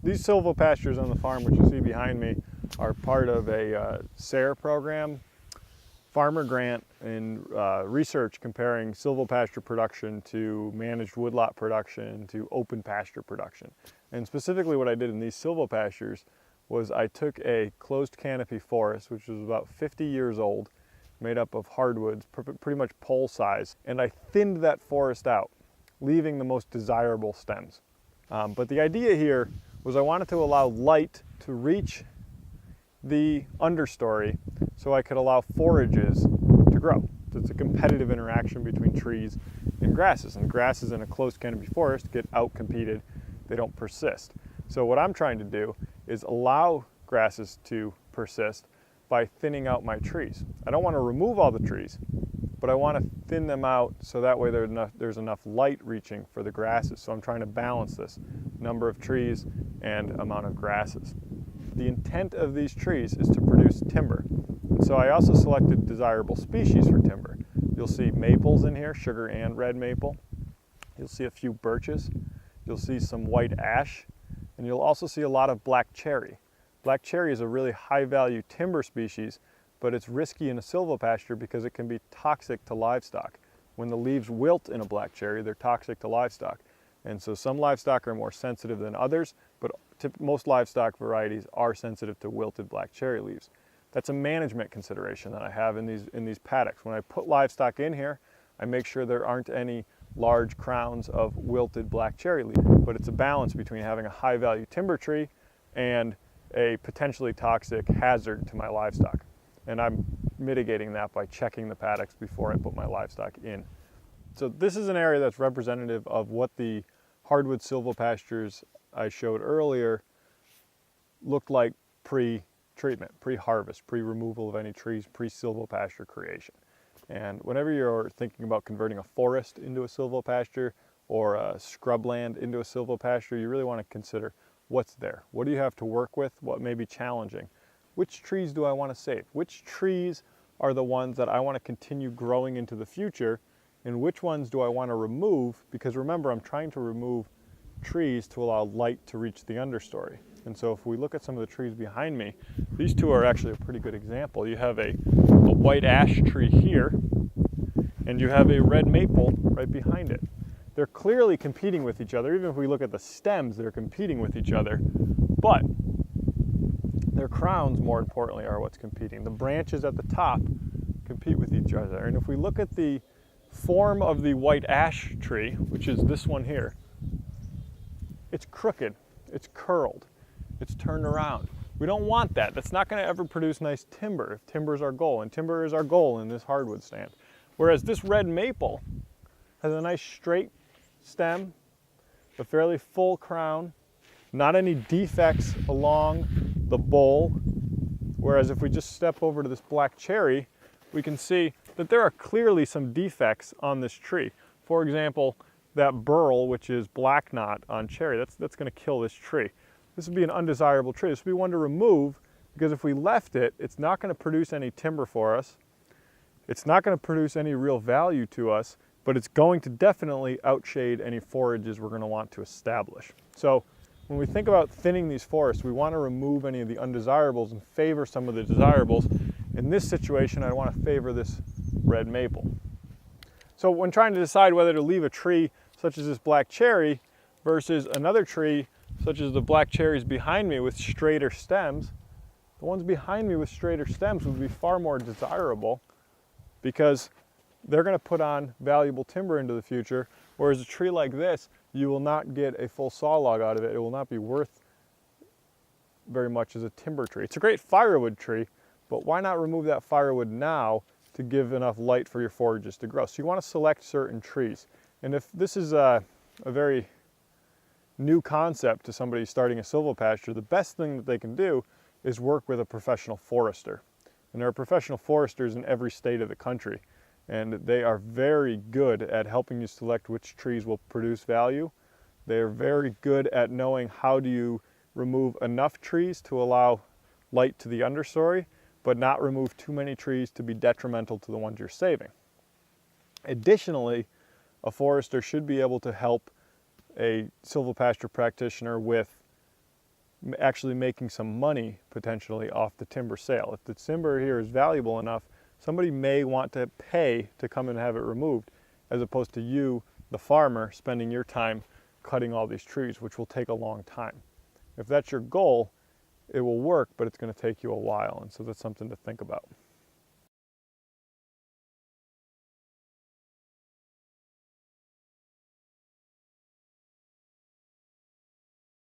These silvopastures on the farm, which you see behind me, are part of a SARE program, farmer grant, and research comparing silvopasture production to managed woodlot production to open pasture production. And specifically what I did in these silvopastures was I took a closed canopy forest, which was about 50 years old, made up of hardwoods, pretty much pole size, and I thinned that forest out, leaving the most desirable stems. But the idea here was I wanted to allow light to reach the understory so I could allow forages to grow. So it's a competitive interaction between trees and grasses in a closed canopy forest get out-competed, they don't persist. So what I'm trying to do is allow grasses to persist by thinning out my trees. I don't want to remove all the trees, but I want to thin them out so that way there's enough light reaching for the grasses. So I'm trying to balance this number of trees and amount of grasses. The intent of these trees is to produce timber. And so I also selected desirable species for timber. You'll see maples in here, sugar and red maple. You'll see a few birches. You'll see some white ash, and you'll also see a lot of black cherry. Black cherry is a really high value timber species, but it's risky in a silvopasture because it can be toxic to livestock. When the leaves wilt in a black cherry, they're toxic to livestock. And so some livestock are more sensitive than others, but most livestock varieties are sensitive to wilted black cherry leaves. That's a management consideration that I have in these paddocks. When I put livestock in here, I make sure there aren't any large crowns of wilted black cherry leaves. But it's a balance between having a high value timber tree and a potentially toxic hazard to my livestock. And I'm mitigating that by checking the paddocks before I put my livestock in. So this is an area that's representative of what the hardwood silvopastures I showed earlier looked like pre-treatment, pre-harvest, pre-removal of any trees, pre-silvopasture creation. And whenever you're thinking about converting a forest into a silvopasture or a scrubland into a silvopasture, you really want to consider what's there. What do you have to work with? What may be challenging? Which trees do I want to save? Which trees are the ones that I want to continue growing into the future? And which ones do I want to remove? Because remember, I'm trying to remove trees to allow light to reach the understory. And so if we look at some of the trees behind me, these two are actually a pretty good example. You have a white ash tree here, and you have a red maple right behind it. They're clearly competing with each other. Even if we look at the stems, they're competing with each other. But their crowns, more importantly, are what's competing. The branches at the top compete with each other. And if we look at the form of the white ash tree, which is this one here, it's crooked, it's curled, it's turned around. We don't want that. That's not going to ever produce nice timber if timber is our goal, and timber is our goal in this hardwood stand. Whereas this red maple has a nice straight stem, a fairly full crown, not any defects along the bole. Whereas if we just step over to this black cherry, we can see that there are clearly some defects on this tree. For example, that burl, which is black knot on cherry, that's going to kill this tree. This would be an undesirable tree. This would be one to remove because if we left it, it's not going to produce any timber for us. It's not going to produce any real value to us, but it's going to definitely outshade any forages we're going to want to establish. So when we think about thinning these forests, we want to remove any of the undesirables and favor some of the desirables. In this situation, I want to favor this red maple. So when trying to decide whether to leave a tree such as this black cherry versus another tree such as the black cherries behind me with straighter stems, the ones behind me with straighter stems would be far more desirable because they're going to put on valuable timber into the future, whereas a tree like this, you will not get a full saw log out of it. It will not be worth very much as a timber tree. It's a great firewood tree, but why not remove that firewood now to give enough light for your forages to grow? So you want to select certain trees. And if this is a very new concept to somebody starting a silvopasture, the best thing that they can do is work with a professional forester. And there are professional foresters in every state of the country. And they are very good at helping you select which trees will produce value. They are very good at knowing how do you remove enough trees to allow light to the understory, but not remove too many trees to be detrimental to the ones you're saving. Additionally, a forester should be able to help a silvopasture practitioner with actually making some money potentially off the timber sale. If the timber here is valuable enough, somebody may want to pay to come and have it removed, as opposed to you, the farmer, spending your time cutting all these trees, which will take a long time. If that's your goal, it will work, but it's going to take you a while, and so that's something to think about.